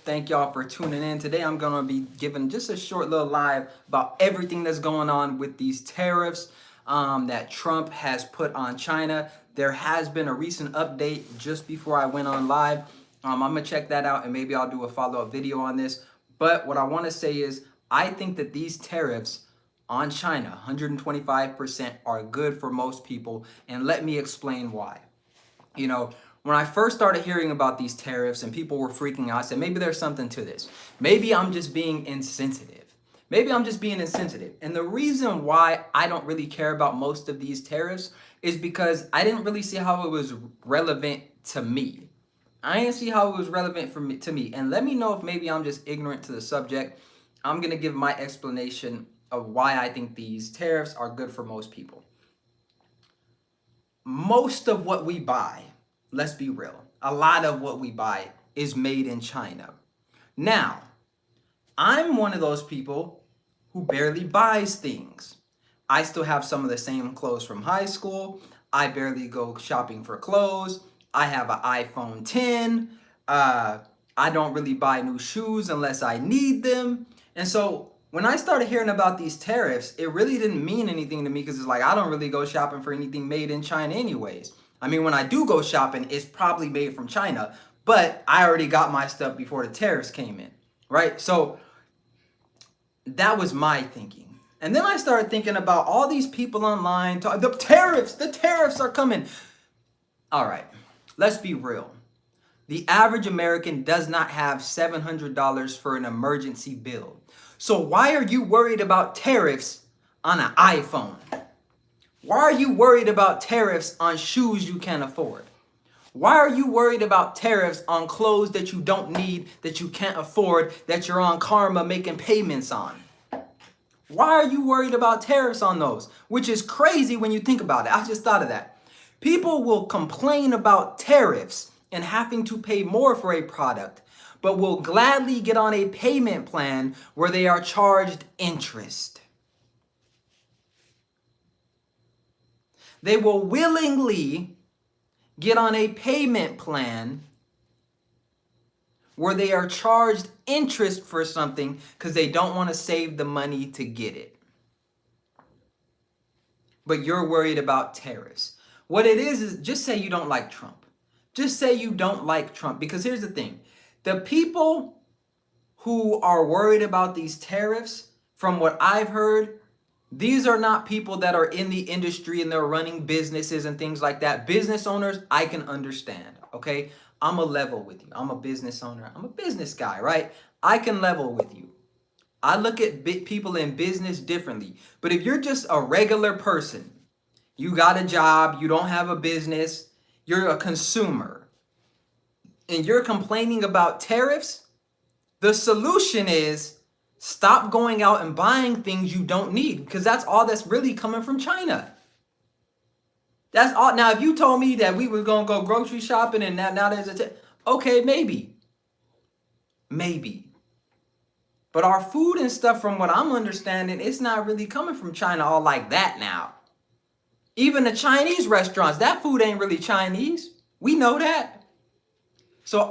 Thank y'all for tuning in. Today I'm going to be giving just a short little live about everything that's going on with these tariffs that Trump has put on China. There has been a recent update just before I went on live. I'm going to check that out and maybe I'll do a follow-up video on this. But what I want to say is I think that these tariffs on China, 125%, are good for most people. And let me explain why. You know, when I first started hearing about these tariffs and people were freaking out, I said, maybe there's something to this. Maybe I'm just being insensitive. Maybe I'm just being insensitive. And the reason why I don't really care about most of these tariffs is because I didn't really see how it was relevant to me. I didn't see how it was relevant to me. And let me know if maybe I'm just ignorant to the subject. I'm going to give my explanation of why I think these tariffs are good for most people. Most of what we buy, let's be real, a lot of what we buy is made in China. Now, I'm one of those people who barely buys things. I still have some of the same clothes from high school. I barely go shopping for clothes. I have an iPhone 10. I don't really buy new shoes unless I need them. And so when I started hearing about these tariffs, it really didn't mean anything to me because it's like, I don't really go shopping for anything made in China anyways. I mean, when I do go shopping, it's probably made from China, but I already got my stuff before the tariffs came in, right? So that was my thinking. And then I started thinking about all these people online, the tariffs are coming. All right, let's be real. The average American does not have $700 for an emergency bill. So why are you worried about tariffs on an iPhone? Why are you worried about tariffs on shoes you can't afford? Why are you worried about tariffs on clothes that you don't need, that you can't afford, that you're on Karma making payments on? Why are you worried about tariffs on those? Which is crazy when you think about it. I just thought of that. People will complain about tariffs and having to pay more for a product, but will gladly get on a payment plan where they are charged interest. They will willingly get on a payment plan where they are charged interest for something because they don't want to save the money to get it. But you're worried about tariffs. What it is just say you don't like Trump. Just say you don't like Trump, because here's the thing. The people who are worried about these tariffs, from what I've heard, these are not people that are in the industry and they're running businesses and things like that. Business owners, I can understand, okay? I'm a level with you. I'm a business owner. I'm a business guy, right? I can level with you. I look at people in business differently. But if you're just a regular person, you got a job, you don't have a business, you're a consumer, and you're complaining about tariffs, the solution is stop going out and buying things you don't need, because that's all that's really coming from China. That's all. Now, if you told me that we were going to go grocery shopping and now there's okay, maybe. But our food and stuff, from what I'm understanding, it's not really coming from China all like that now. Even the Chinese restaurants, that food ain't really Chinese. We know that. So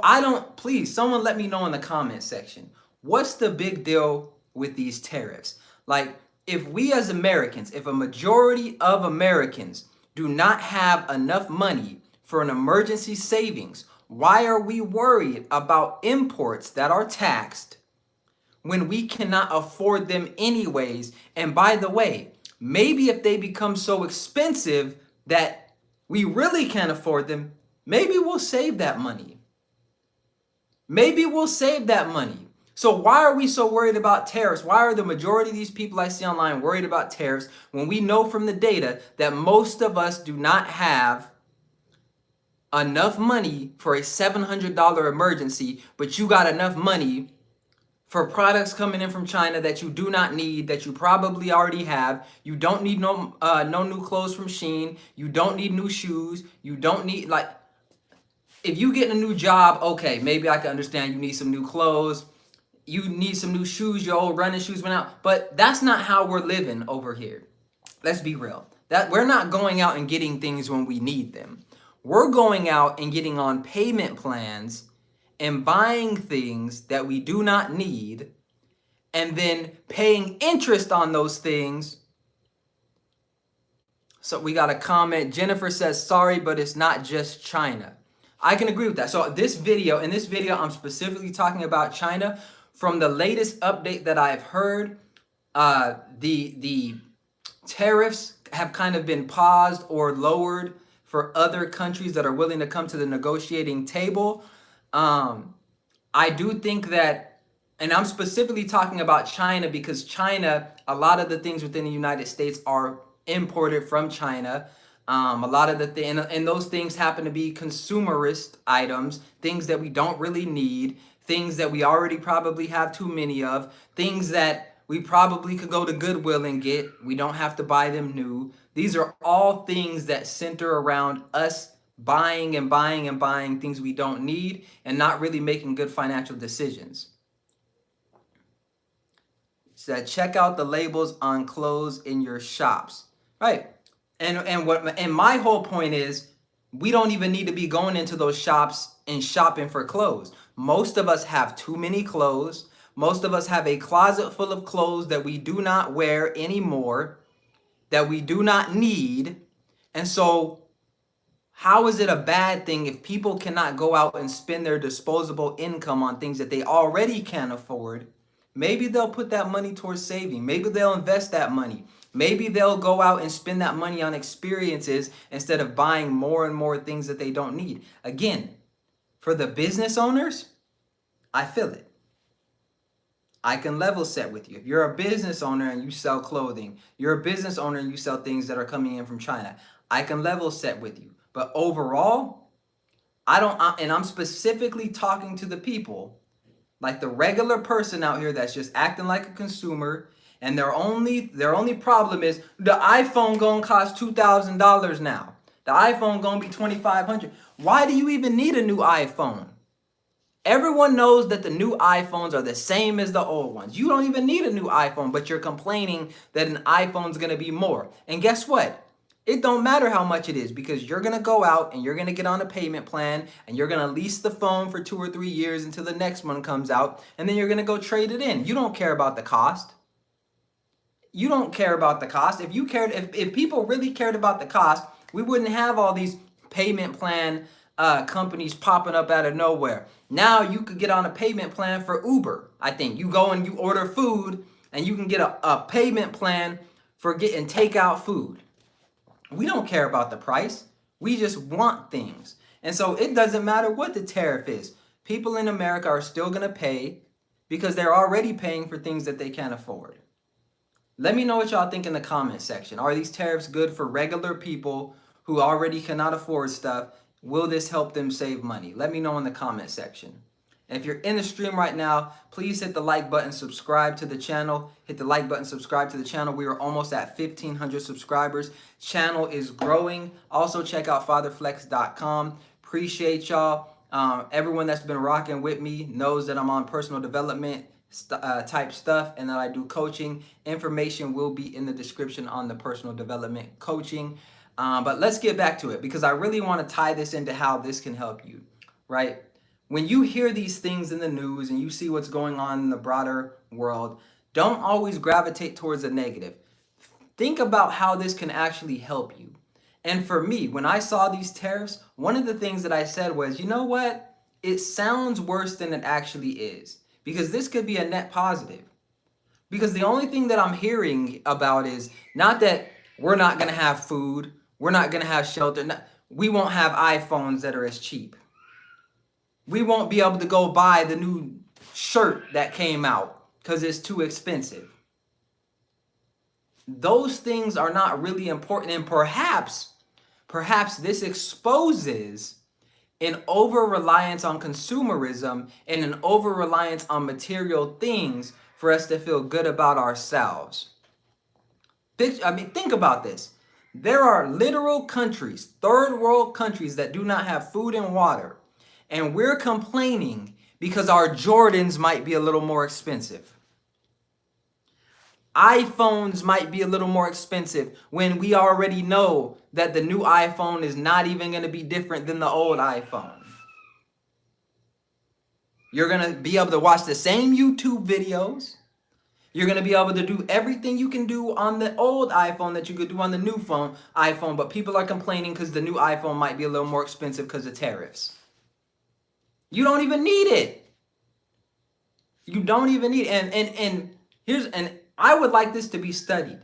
please, someone let me know in the comment section. What's the big deal with these tariffs? Like, if we as Americans, if a majority of Americans do not have enough money for an emergency savings, why are we worried about imports that are taxed when we cannot afford them anyways? And by the way, maybe if they become so expensive that we really can't afford them, maybe we'll save that money. So why are we so worried about tariffs? Why are the majority of these people I see online worried about tariffs when we know from the data that most of us do not have enough money for a $700 emergency, but you got enough money for products coming in from China that you do not need, that you probably already have? You don't need no new clothes from Shein. You don't need new shoes. You don't need, like, if you get a new job, okay, maybe I can understand you need some new clothes. You need some new shoes. Your old running shoes went out. But that's not how we're living over here. Let's be real. That we're not going out and getting things when we need them. We're going out and getting on payment plans and buying things that we do not need and then paying interest on those things. So we got a comment. Jennifer says, sorry, but it's not just China. I can agree with that. So in this video, I'm specifically talking about China. From the latest update that I've heard, the tariffs have kind of been paused or lowered for other countries that are willing to come to the negotiating table. I do think that, and I'm specifically talking about China because China, a lot of the things within the United States are imported from China. A lot of the and those things happen to be consumerist items, things that we don't really need, things that we already probably have too many of, things that we probably could go to Goodwill and get. We don't have to buy them new. These are all things that center around us buying and buying and buying things we don't need and not really making good financial decisions. Said, check out the labels on clothes in your shops. Right. And my whole point is we don't even need to be going into those shops and shopping for clothes. Most of us have too many clothes. Most of us have a closet full of clothes that we do not wear anymore, that we do not need. And so how is it a bad thing if people cannot go out and spend their disposable income on things that they already can't afford? Maybe they'll put that money towards saving. Maybe they'll invest that money. Maybe they'll go out and spend that money on experiences instead of buying more and more things that they don't need. Again, for the business owners, I feel it. I can level set with you. If you're a business owner and you sell clothing, you're a business owner and you sell things that are coming in from China, I can level set with you. But overall, and I'm specifically talking to the people, like the regular person out here that's just acting like a consumer, and their only problem is the iPhone gonna cost $2,000 now. The iPhone gonna be $2,500. Why do you even need a new iPhone? Everyone knows that the new iPhones are the same as the old ones. You don't even need a new iPhone, but you're complaining that an iPhone's gonna be more. And guess what? It don't matter how much it is because you're going to go out and you're going to get on a payment plan and you're going to lease the phone for 2 or 3 years until the next one comes out, and then you're going to go trade it in. You don't care about the cost. You don't care about the cost. If people really cared about the cost, we wouldn't have all these payment plan companies popping up out of nowhere. Now you could get on a payment plan for Uber. I think you go and you order food and you can get a payment plan for getting takeout food. We don't care about the price. We just want things. And so it doesn't matter what the tariff is. People in America are still going to pay because they're already paying for things that they can't afford. Let me know what y'all think in the comment section. Are these tariffs good for regular people who already cannot afford stuff? Will this help them save money? Let me know in the comment section. And if you're in the stream right now, please hit the like button, subscribe to the channel. Hit the like button, subscribe to the channel. We are almost at 1,500 subscribers. Channel is growing. Also check out fatherflex.com. Appreciate y'all. Everyone that's been rocking with me knows that I'm on personal development type stuff and that I do coaching. Information will be in the description on the personal development coaching. But let's get back to it because I really want to tie this into how this can help you, right? When you hear these things in the news and you see what's going on in the broader world, don't always gravitate towards the negative. Think about how this can actually help you. And for me, when I saw these tariffs, one of the things that I said was, you know what? It sounds worse than it actually is because this could be a net positive. Because the only thing that I'm hearing about is not that we're not going to have food, we're not going to have shelter, we won't have iPhones that are as cheap. We won't be able to go buy the new shirt that came out because it's too expensive. Those things are not really important. And perhaps this exposes an over-reliance on consumerism and an over-reliance on material things for us to feel good about ourselves. Think about this. There are literal countries, third world countries that do not have food and water. And we're complaining because our Jordans might be a little more expensive. iPhones might be a little more expensive when we already know that the new iPhone is not even going to be different than the old iPhone. You're going to be able to watch the same YouTube videos. You're going to be able to do everything you can do on the old iPhone that you could do on the new iPhone, but people are complaining because the new iPhone might be a little more expensive because of tariffs. You don't even need it. You don't even need it. And I would like this to be studied.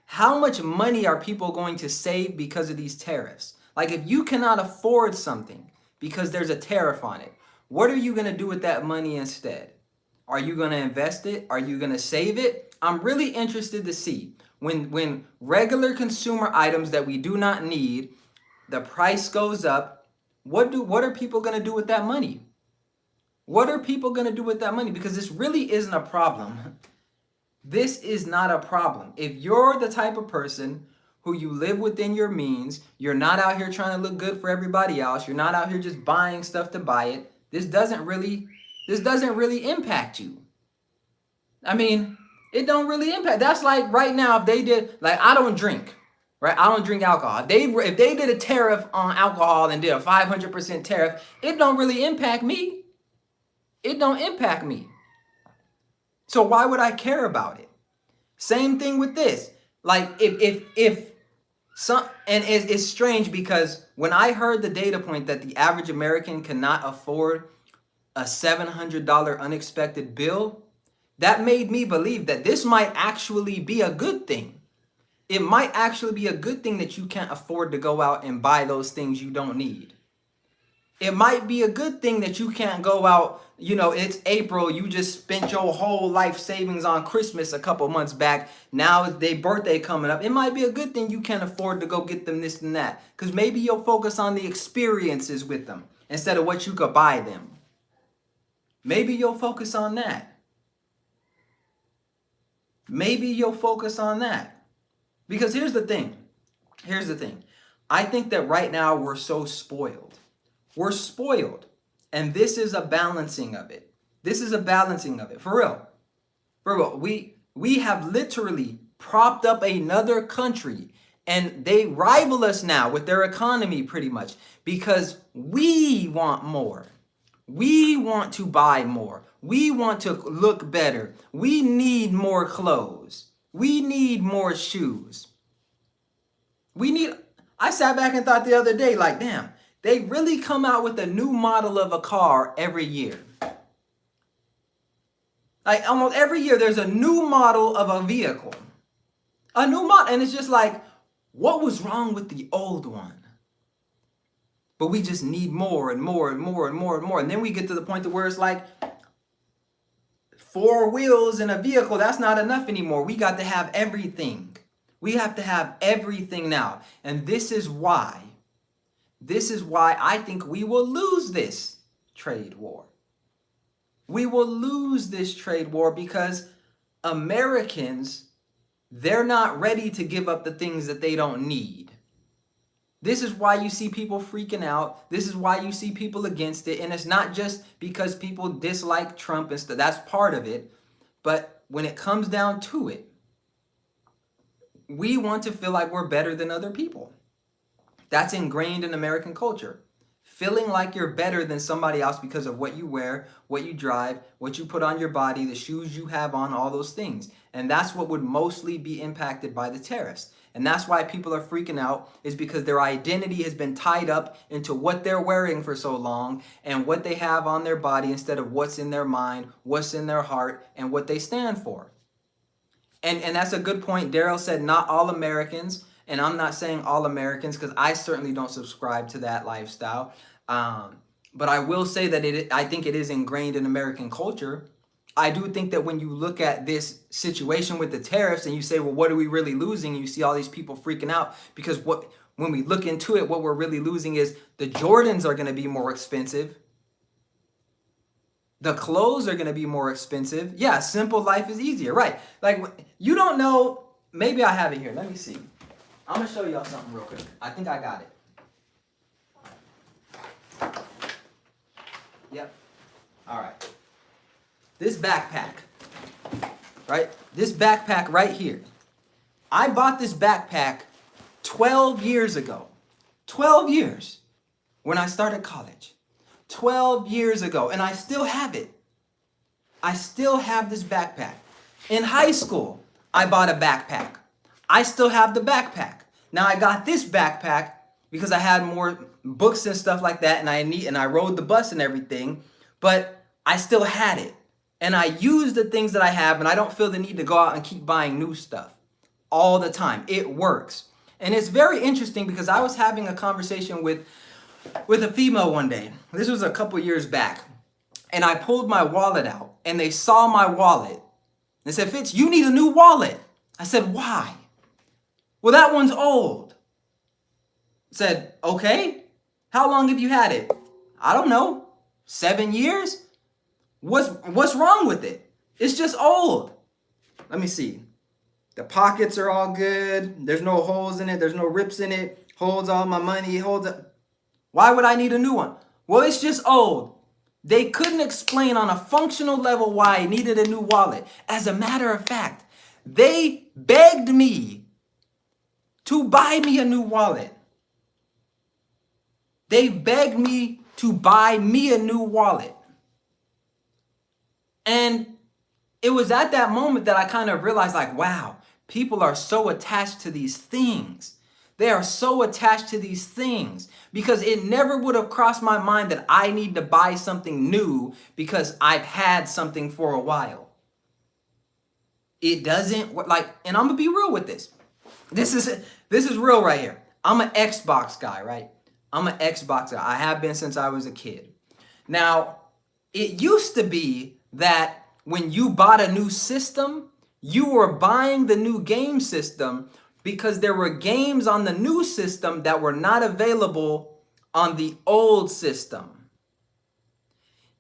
How much money are people going to save because of these tariffs? Like, if you cannot afford something because there's a tariff on it, what are you going to do with that money instead? Are you going to invest it? Are you going to save it? I'm really interested to see when regular consumer items that we do not need, the price goes up. What are people going to do with that money? What are people going to do with that money? Because this really isn't a problem. This is not a problem. If you're the type of person who you live within your means, you're not out here trying to look good for everybody else, you're not out here just buying stuff to buy it, this doesn't really impact you. I mean, it don't really impact. That's like right now, if they did, like, I don't drink, right? I don't drink alcohol. If they did a tariff on alcohol and did a 500% tariff, it don't really impact me. It don't impact me. So why would I care about it? Same thing with this. Like, if some, and it's strange because when I heard the data point that the average American cannot afford a $700 unexpected bill, that made me believe that this might actually be a good thing. It might actually be a good thing that you can't afford to go out and buy those things you don't need. It might be a good thing that you can't go out, it's April, you just spent your whole life savings on Christmas a couple months back. Now it's their birthday coming up. It might be a good thing you can't afford to go get them this and that. Because maybe you'll focus on the experiences with them instead of what you could buy them. Maybe you'll focus on that. Maybe you'll focus on that. Because here's the thing. I think that right now we're so spoiled. We're spoiled. And this is a balancing of it. For real. We have literally propped up another country, and they rival us now with their economy pretty much because we want more. We want to buy more. We want to look better. We need more clothes. We need more shoes. I sat back and thought the other day, like, damn, they really come out with a new model of a car every year. Like, almost every year there's a new model of a vehicle. A new model. And it's just like, what was wrong with the old one? But we just need more and more and more and more and more. And then we get to the point where it's like 4 wheels in a vehicle, that's not enough anymore. We got to have everything. We have to have everything now. And this is why I think we will lose this trade war. We will lose this trade war because Americans, they're not ready to give up the things that they don't need. This is why you see people freaking out. This is why you see people against it. And it's not just because people dislike Trump and stuff. That's part of it. But when it comes down to it, we want to feel like we're better than other people. That's ingrained in American culture. Feeling like you're better than somebody else because of what you wear, what you drive, what you put on your body, the shoes you have on, all those things. And that's what would mostly be impacted by the tariffs. And that's why people are freaking out, is because their identity has been tied up into what they're wearing for so long and what they have on their body instead of what's in their mind, what's in their heart, and what they stand for. And that's a good point. Daryl said not all Americans, and I'm not saying all Americans because I certainly don't subscribe to that lifestyle. But I will say that I think it is ingrained in American culture. I do think that when you look at this situation with the tariffs and you say, well, what are we really losing? You see all these people freaking out because when we look into it, what we're really losing is the Jordans are going to be more expensive. The clothes are going to be more expensive. Yeah, simple life is easier, right? Like, you don't know. Maybe I have it here. Let me see. I'm going to show y'all something real quick. I think I got it. Yep. All right. This backpack, right? This backpack right here. I bought this backpack 12 years ago. 12 years when I started college. 12 years ago, and I still have it. I still have this backpack. In high school, I bought a backpack. I still have the backpack. Now I got this backpack because I had more books and stuff like that, and I rode the bus and everything, but I still had it. And I use the things that I have, and I don't feel the need to go out and keep buying new stuff all the time. It works. And it's very interesting because I was having a conversation with a female one day. This was a couple years back. And I pulled my wallet out, and they saw my wallet. They said, Fitz, you need a new wallet. I said, why? Well, that one's old. I said, okay. How long have you had it? I don't know. 7 years? What's wrong with it? It's just old. Let me see. The pockets are all good. There's no holes in it. There's no rips in it. Holds all my money. Why would I need a new one? Well, it's just old. They couldn't explain on a functional level why I needed a new wallet. As a matter of fact, they begged me to buy me a new wallet. They begged me to buy me a new wallet. And it was at that moment that I kind of realized, like, wow, people are so attached to these things. They are so attached to these things because it never would have crossed my mind that I need to buy something new because I've had something for a while. It doesn't like, and I'm gonna be real with this. This is real right here. I'm an Xbox guy, right? I'm an Xbox guy. I have been since I was a kid. Now, it used to be that when you bought a new system, you were buying the new game system because there were games on the new system that were not available on the old system.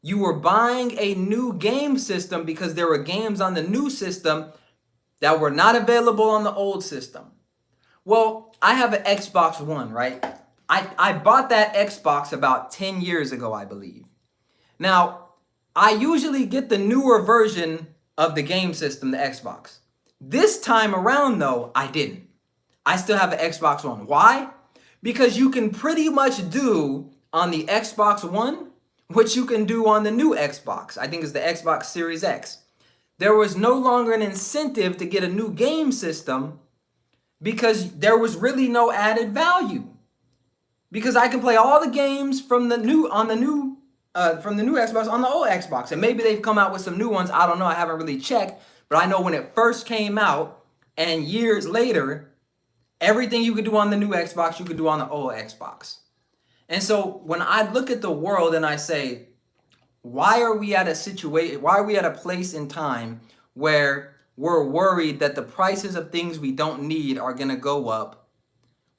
You were buying a new game system because there were games on the new system that were not available on the old system. Well, I have an Xbox One, right? I bought that Xbox about 10 years ago, I believe. Now, I usually get the newer version of the game system, the Xbox. This time around, though, I didn't. I still have an Xbox One. Why? Because you can pretty much do on the Xbox One what you can do on the new Xbox. I think it's the Xbox Series X. There was no longer an incentive to get a new game system because there was really no added value. Because I can play all the games from the new Xbox on the old Xbox. And maybe they've come out with some new ones. I don't know. I haven't really checked. But I know when it first came out and years later, everything you could do on the new Xbox, you could do on the old Xbox. And so when I look at the world and I say, why are we at a place in time where we're worried that the prices of things we don't need are going to go up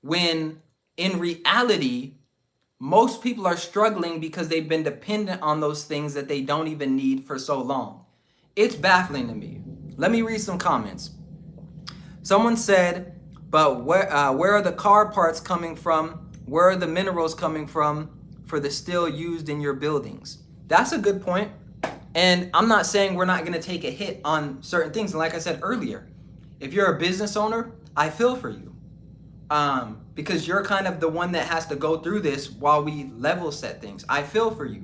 when in reality, most people are struggling because they've been dependent on those things that they don't even need for so long. It's baffling to me. Let me read some comments. Someone said, but where are the car parts coming from? Where are the minerals coming from for the steel used in your buildings? That's a good point. And I'm not saying we're not going to take a hit on certain things. And like I said earlier, if you're a business owner, I feel for you. Because you're kind of the one that has to go through this while we level set things. I feel for you.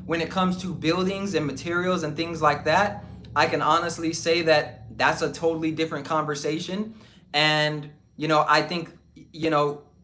When it comes to buildings and materials and things like that, I can honestly say that that's a totally different conversation. And, I think,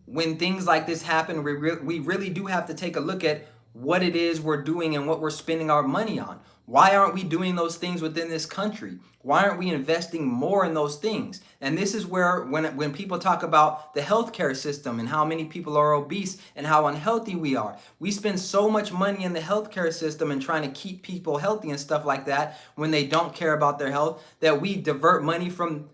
when things like this happen, we really do have to take a look at what it is we're doing and what we're spending our money on. Why aren't we doing those things within this country? Why aren't we investing more in those things? And this is where when people talk about the healthcare system and how many people are obese and how unhealthy we are, we spend so much money in the healthcare system and trying to keep people healthy and stuff like that when they don't care about their health, that we divert money from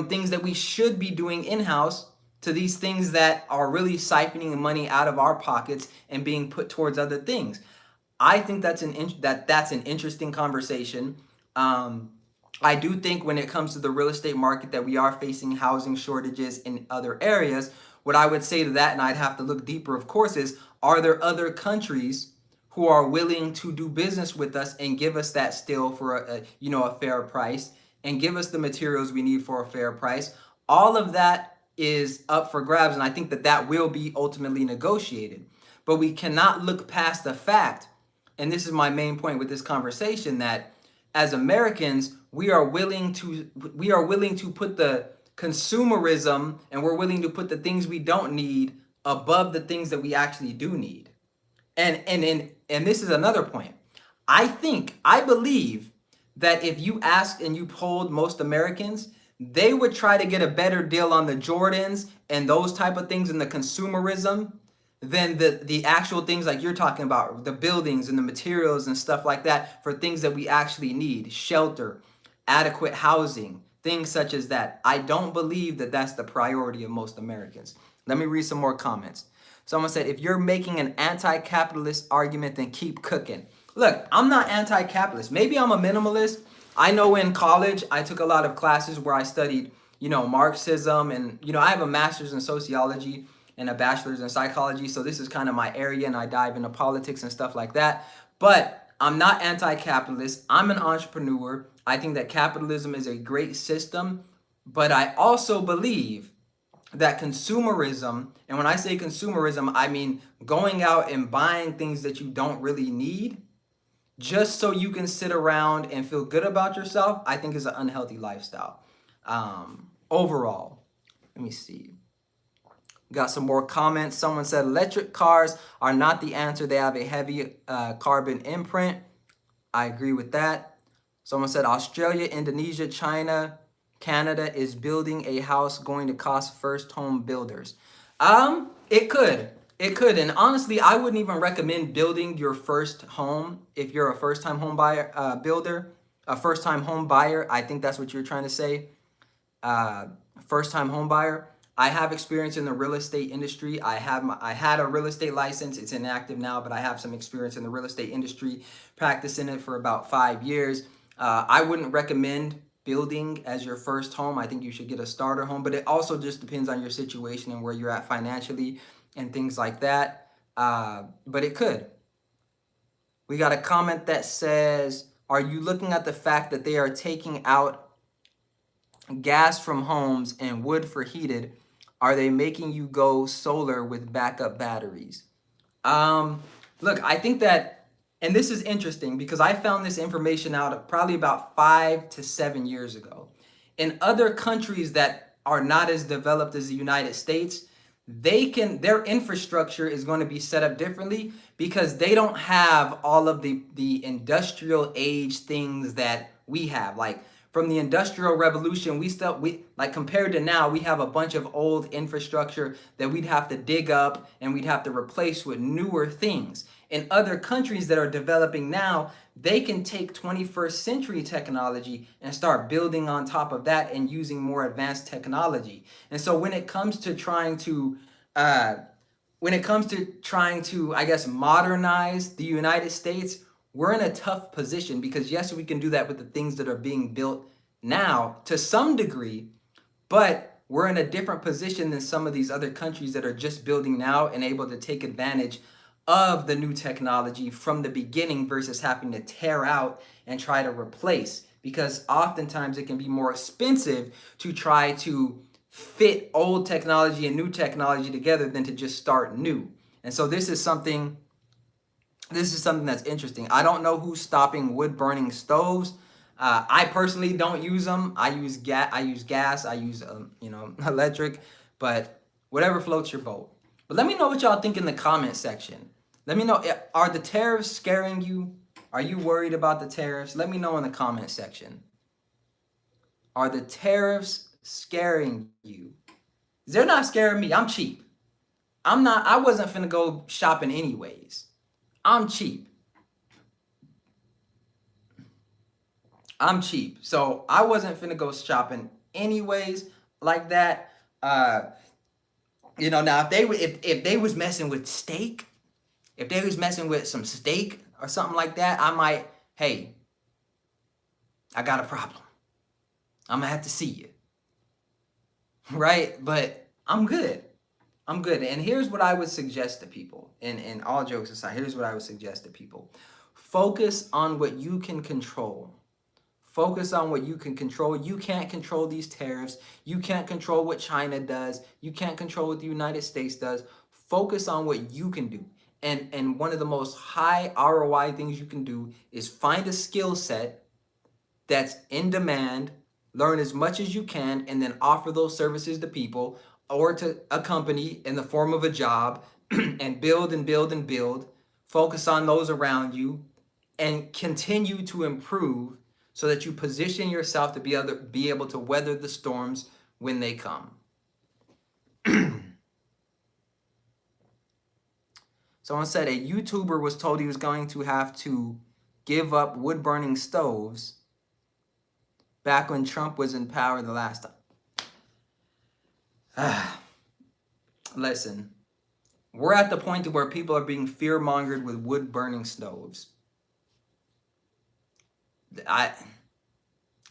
things that we should be doing in-house to these things that are really siphoning money out of our pockets and being put towards other things. I think that's an interesting conversation. I do think when it comes to the real estate market that we are facing housing shortages in other areas. What I would say to that, and I'd have to look deeper, of course, is are there other countries who are willing to do business with us and give us that steel for a fair price and give us the materials we need for a fair price? All of that is up for grabs, and I think that will be ultimately negotiated. But we cannot look past the fact, and this is my main point with this conversation, that as Americans, we are willing to put the consumerism, and we're willing to put the things we don't need above the things that we actually do need. And this is another point. I believe that if you asked and you polled most Americans, they would try to get a better deal on the Jordans and those type of things and the consumerism than the actual things like you're talking about, the buildings and the materials and stuff like that, for things that we actually need: shelter, adequate housing, things such as that. I don't believe that that's the priority of most Americans. Let me read some more comments. Someone said, if you're making an anti-capitalist argument, then keep cooking. Look, I'm not anti-capitalist. Maybe I'm a minimalist. I know in college, I took a lot of classes where I studied, Marxism, and, I have a master's in sociology and a bachelor's in psychology. So this is kind of my area, and I dive into politics and stuff like that. But I'm not anti-capitalist. I'm an entrepreneur. I think that capitalism is a great system, but I also believe that consumerism, and when I say consumerism, I mean going out and buying things that you don't really need just so you can sit around and feel good about yourself, I think is an unhealthy lifestyle. Overall, let me see. Got some more comments. Someone said electric cars are not the answer. They have a heavy carbon imprint. I agree with that. Someone said Australia, Indonesia, China, Canada is building a house going to cost first home builders. It could. And honestly, I wouldn't even recommend building your first home if you're a first-time home buyer, a first-time home buyer. I think that's what you're trying to say. First-time home buyer. I have experience in the real estate industry. I had a real estate license. It's inactive now, but I have some experience in the real estate industry, practicing it for about 5 years. I wouldn't recommend building as your first home. I think you should get a starter home, but it also just depends on your situation and where you're at financially and things like that. But it could. We got a comment that says, are you looking at the fact that they are taking out gas from homes and wood for heated? Are they making you go solar with backup batteries? Look, I think that, and this is interesting because I found this information out probably about 5 to 7 years ago. In other countries that are not as developed as the United States, their infrastructure is going to be set up differently because they don't have all of the industrial age things that we have. Like from the Industrial Revolution, we compared to now, we have a bunch of old infrastructure that we'd have to dig up and we'd have to replace with newer things. In other countries that are developing now, they can take 21st century technology and start building on top of that and using more advanced technology. And so when it comes to trying to, I guess, modernize the United States, we're in a tough position because yes, we can do that with the things that are being built now to some degree, but we're in a different position than some of these other countries that are just building now and able to take advantage of the new technology from the beginning versus having to tear out and try to replace, because oftentimes it can be more expensive to try to fit old technology and new technology together than to just start new. And so this is something that's interesting. I don't know who's stopping wood burning stoves. I personally don't use them. I use gas. I use electric, but whatever floats your boat. But let me know what y'all think in the comment section. Let me know, are the tariffs scaring you? Are you worried about the tariffs? Let me know in the comment section. Are the tariffs scaring you? They're not scaring me. I'm cheap. I wasn't finna go shopping anyways. I'm cheap. So I wasn't finna go shopping anyways like that. Now if they was messing with steak, if they was messing with some steak or something like that, I might, hey, I got a problem. I'm gonna have to see you. Right? But I'm good. And here's what I would suggest to people, and all jokes aside, here's what I would suggest to people. Focus on what you can control. Focus on what you can control. You can't control these tariffs. You can't control what China does. You can't control what the United States does. Focus on what you can do. And one of the most high ROI things you can do is find a skill set that's in demand, learn as much as you can, and then offer those services to people or to a company in the form of a job and build and build and build. Focus on those around you and continue to improve so that you position yourself to be able to weather the storms when they come. Someone said a YouTuber was told he was going to have to give up wood-burning stoves back when Trump was in power the last time. Listen, we're at the point where people are being fear-mongered with wood-burning stoves. I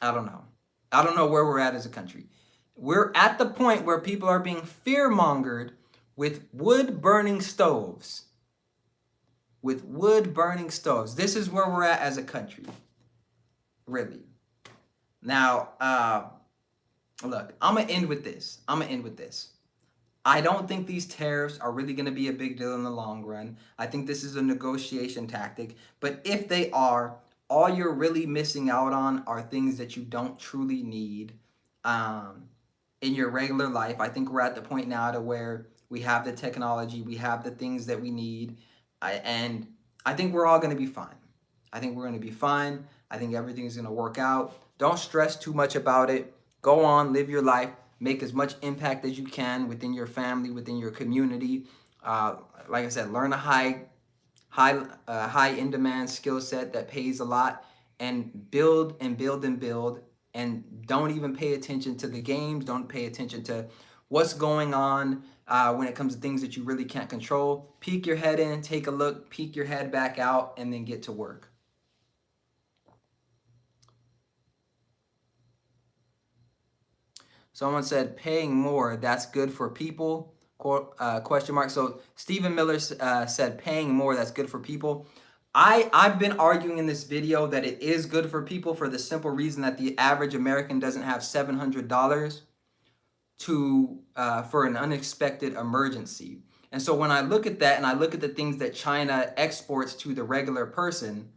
don't know. I don't know where we're at as a country. We're at the point where people are being fear-mongered with wood-burning stoves. With wood-burning stoves. This is where we're at as a country. Really. Now, look, I'm going to end with this. I don't think these tariffs are really going to be a big deal in the long run. I think this is a negotiation tactic. But if they are, all you're really missing out on are things that you don't truly need in your regular life. I think we're at the point now to where we have the technology, we have the things that we need, and I think we're all going to be fine. I think we're going to be fine. I think everything's going to work out. Don't stress too much about it. Go on, live your life. Make as much impact as you can within your family, within your community. Like I said, learn a high in-demand skill set that pays a lot, and build and build and build. And don't even pay attention to the games. Don't pay attention to what's going on when it comes to things that you really can't control. Peek your head in, take a look, peek your head back out, and then get to work. Someone said paying more, that's good for people, question mark. So Stephen Miller said paying more, that's good for people. I've been arguing in this video that it is good for people for the simple reason that the average American doesn't have $700 for an unexpected emergency. And so when I look at that and I look at the things that China exports to the regular person,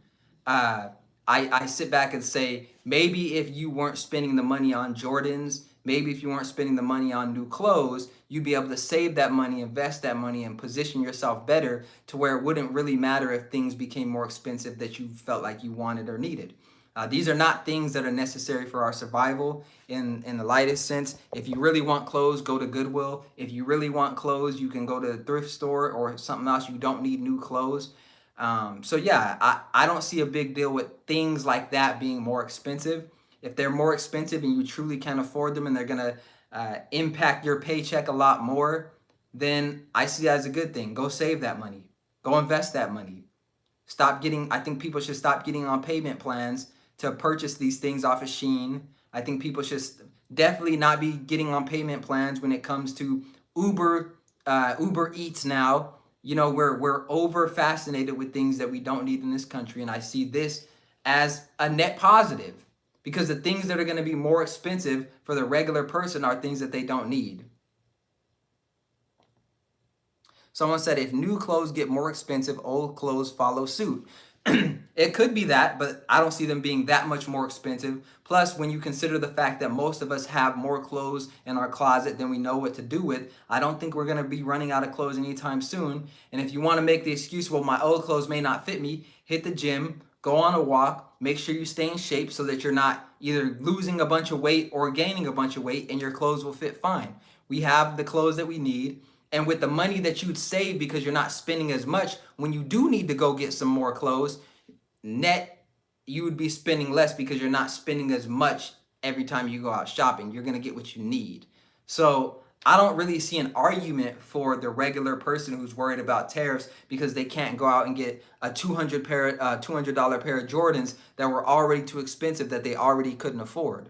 I sit back and say, maybe if you weren't spending the money on Jordans, maybe if you weren't spending the money on new clothes, you'd be able to save that money, invest that money, and position yourself better to where it wouldn't really matter if things became more expensive that you felt like you wanted or needed. These are not things that are necessary for our survival in the lightest sense. If you really want clothes, go to Goodwill. If you really want clothes, you can go to a thrift store or something else. You don't need new clothes. So yeah, I don't see a big deal with things like that being more expensive. If they're more expensive and you truly can't afford them and they're going to impact your paycheck a lot more, then I see that as a good thing. Go save that money. Go invest that money. I think people should stop getting on payment plans to purchase these things off of Shein. I think people should definitely not be getting on payment plans when it comes to Uber Eats now. You know, we're over fascinated with things that we don't need in this country, and I see this as a net positive because the things that are going to be more expensive for the regular person are things that they don't need. Someone said if new clothes get more expensive, old clothes follow suit. It could be that, but I don't see them being that much more expensive. Plus, when you consider the fact that most of us have more clothes in our closet than we know what to do with, I don't think we're going to be running out of clothes anytime soon. And if you want to make the excuse, well, my old clothes may not fit me, hit the gym, go on a walk, make sure you stay in shape so that you're not either losing a bunch of weight or gaining a bunch of weight, and your clothes will fit fine. We have the clothes that we need. And with the money that you'd save because you're not spending as much, when you do need to go get some more clothes, net, you would be spending less because you're not spending as much every time you go out shopping. You're going to get what you need. So I don't really see an argument for the regular person who's worried about tariffs because they can't go out and get a $200 pair of Jordans that were already too expensive that they already couldn't afford.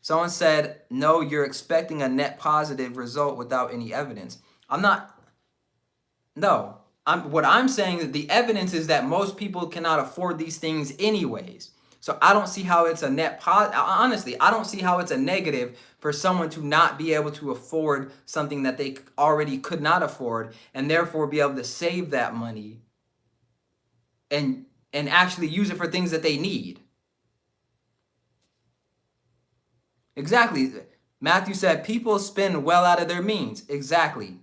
Someone said, no, you're expecting a net positive result without any evidence. What I'm saying is the evidence is that most people cannot afford these things anyways. So I don't see how it's a net positive. Honestly, I don't see how it's a negative for someone to not be able to afford something that they already could not afford, and therefore be able to save that money and actually use it for things that they need. Exactly. Matthew said people spend well out of their means. Exactly.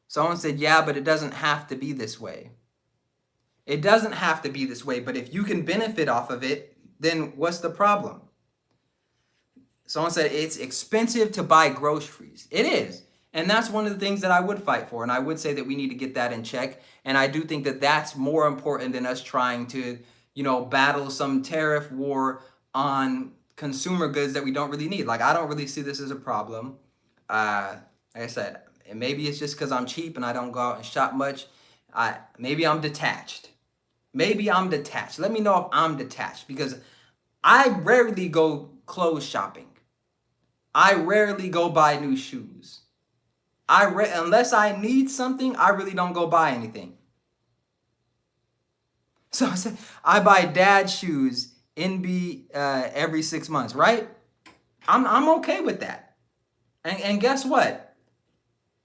Someone said, yeah, but it doesn't have to be this way. It doesn't have to be this way, but if you can benefit off of it, then what's the problem? Someone said it's expensive to buy groceries. It is. And that's one of the things that I would fight for. And I would say that we need to get that in check. And I do think that that's more important than us trying to, battle some tariff war on consumer goods that we don't really need. Like, I don't really see this as a problem. Like I said, and maybe it's just because I'm cheap and I don't go out and shop much. Maybe I'm detached. Maybe I'm detached. Let me know if I'm detached, because I rarely go clothes shopping. I rarely go buy new shoes. Unless I need something, I really don't go buy anything. So I buy dad shoes every 6 months, right? I'm okay with that. And guess what?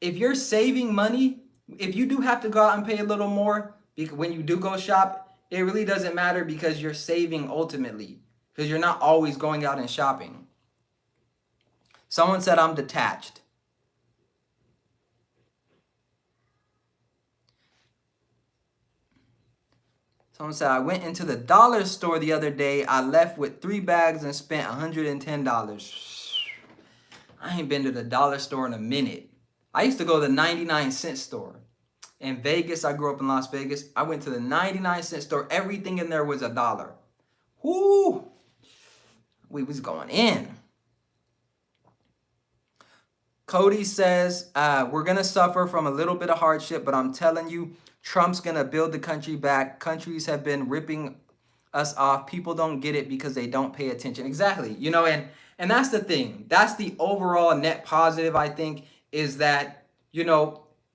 If you're saving money, if you do have to go out and pay a little more when you do go shop, it really doesn't matter, because you're saving ultimately, because you're not always going out and shopping. Someone said I'm detached. Someone said I went into the dollar store the other day. I left with 3 bags and spent $110. I ain't been to the dollar store in a minute. I used to go to the 99-cent store. In Vegas, I grew up in Las Vegas. I went to the 99-cent store. Everything in there was $1. Whoo! We was going in. Cody says, we're going to suffer from a little bit of hardship, but I'm telling you, Trump's going to build the country back. Countries have been ripping us off. People don't get it because they don't pay attention. Exactly. And that's the thing. That's the overall net positive, I think, is that,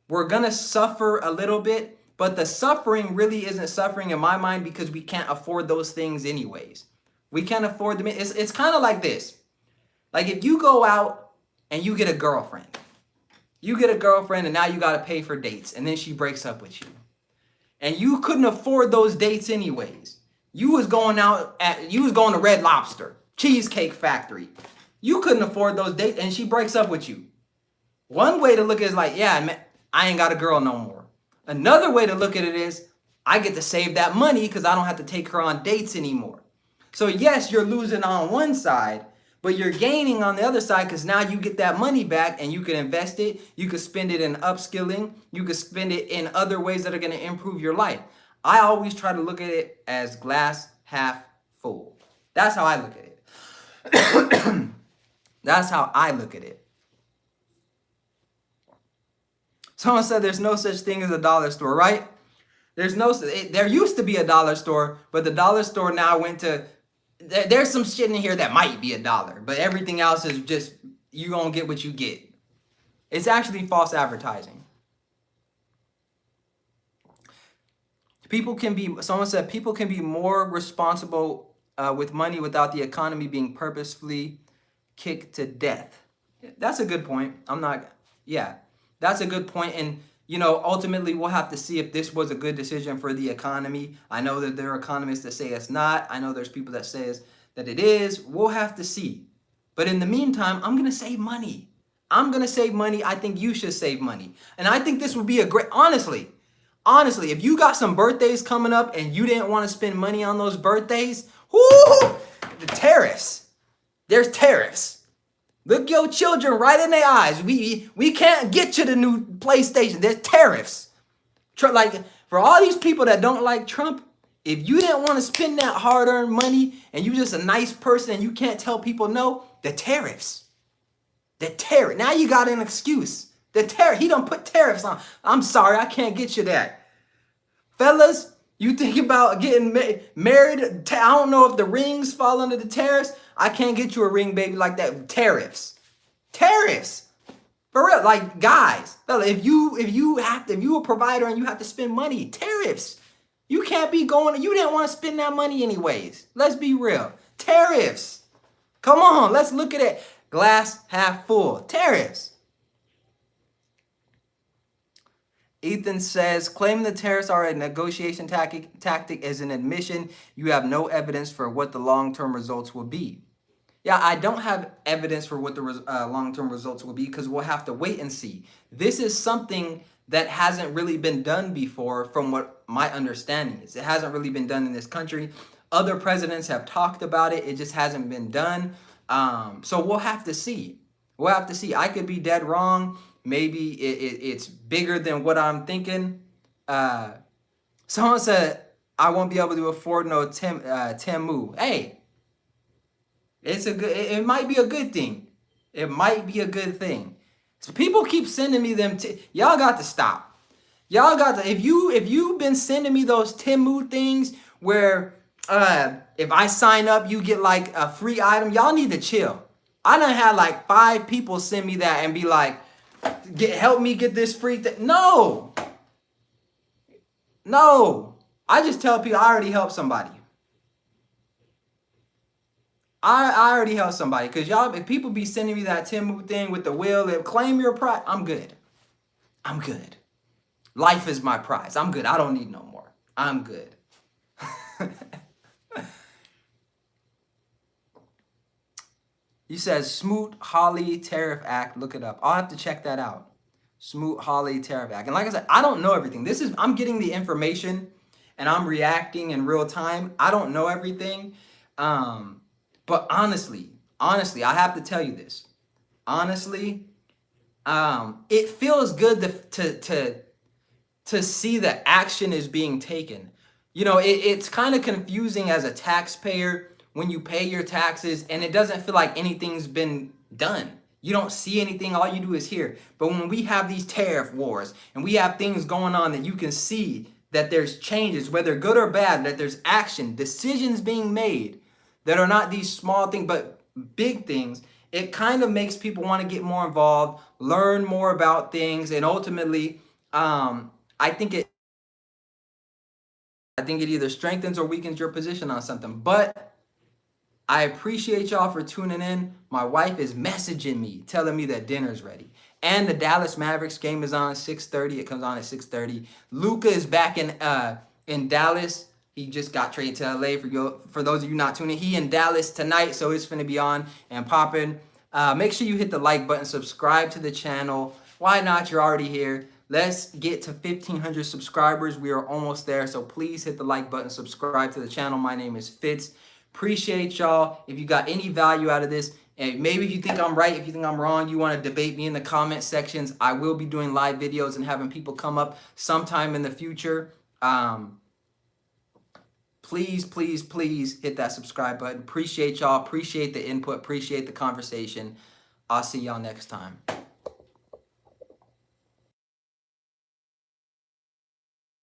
we're going to suffer a little bit, but the suffering really isn't suffering in my mind, because we can't afford those things anyways. We can't afford them. It's kind of like this. Like, if you go out and you get a girlfriend. You get a girlfriend and now you got to pay for dates, and then she breaks up with you. And you couldn't afford those dates anyways. You was going to Red Lobster, Cheesecake Factory. You couldn't afford those dates, and she breaks up with you. One way to look at it is like, yeah, man, I ain't got a girl no more. Another way to look at it is, I get to save that money because I don't have to take her on dates anymore. So yes, you're losing on one side, but you're gaining on the other side, because now you get that money back and you can invest it. You can spend it in upskilling. You can spend it in other ways that are going to improve your life. I always try to look at it as glass half full. That's how I look at it. That's how I look at it. Someone said there's no such thing as a dollar store, right? There used to be a dollar store, but the dollar store now went to, there's some shit in here that might be $1, but everything else is just, you gonna get what you get. It's actually false advertising. Someone said people can be more responsible with money without the economy being purposefully kicked to death. That's a good point. That's a good point. And, ultimately we'll have to see if this was a good decision for the economy. I know that there are economists that say it's not. I know there's people that say that it is. We'll have to see. But in the meantime, I'm going to save money. I think you should save money. And I think this would be honestly, if you got some birthdays coming up and you didn't want to spend money on those birthdays, the tariffs. There's tariffs. Look your children right in their eyes. We can't get you the new PlayStation. There's tariffs. Like, for all these people that don't like Trump, if you didn't want to spend that hard-earned money and you just a nice person and you can't tell people no, the tariffs. The tariff. Now you got an excuse. The tariff. He don't put tariffs on. I'm sorry, I can't get you that. Fellas, you think about getting married. I don't know if the rings fall under the tariffs. I can't get you a ring, baby, like that. Tariffs. For real. Like, guys, fella, if you a provider and you have to spend money, tariffs. You can't be going, you didn't want to spend that money anyways. Let's be real. Tariffs. Come on, let's look at it. Glass half full. Tariffs. Ethan says, claiming the tariffs are a negotiation tactic is an admission. You have no evidence for what the long-term results will be. Yeah, I don't have evidence for what the long-term results will be because we'll have to wait and see. This is something that hasn't really been done before from what my understanding is. It hasn't really been done in this country. Other presidents have talked about it. It just hasn't been done. So we'll have to see. We'll have to see. I could be dead wrong. Maybe it's bigger than what I'm thinking. Someone said, I won't be able to afford no Temu. Hey, it might be a good thing. It might be a good thing. So people keep sending me them. Y'all got to stop. Y'all got to, if you've been sending me those Temu things where if I sign up, you get like a free item, y'all need to chill. I done had like 5 people send me that and be like, help me get this free thing. No. I just tell people I already helped somebody. I already helped somebody because y'all, if people be sending me that Temu thing with the wheel, claim your prize, I'm good. I'm good. Life is my prize. I'm good. I don't need no more. I'm good. You said Smoot-Hawley Tariff Act. Look it up. I'll have to check that out. Smoot-Hawley Tariff Act. And like I said, I don't know everything. I'm getting the information and I'm reacting in real time. I don't know everything. But honestly, I have to tell you this. Honestly, it feels good to see that action is being taken. You know, it's kind of confusing as a taxpayer when you pay your taxes and it doesn't feel like anything's been done. You don't see anything, all you do is hear. But when we have these tariff wars and we have things going on that you can see that there's changes, whether good or bad, that there's action, decisions being made that are not these small things, but big things, it kind of makes people want to get more involved, learn more about things, and ultimately, I think it either strengthens or weakens your position on something. But I appreciate y'all for tuning in. My wife is messaging me, telling me that dinner's ready. And the Dallas Mavericks game is on 6:30. It comes on at 6:30. Luka is back in Dallas. He just got traded to LA for those of you not tuning in. He in Dallas tonight, so it's finna be on and popping. Make sure you hit the like button, subscribe to the channel. Why not? You're already here. Let's get to 1,500 subscribers. We are almost there, so please hit the like button, subscribe to the channel. My name is Fitz. Appreciate y'all. If you got any value out of this, and maybe if you think I'm right, if you think I'm wrong, you want to debate me in the comment sections. I will be doing live videos and having people come up sometime in the future. Please hit that subscribe button. Appreciate y'all. Appreciate the input. Appreciate the conversation. I'll see y'all next time.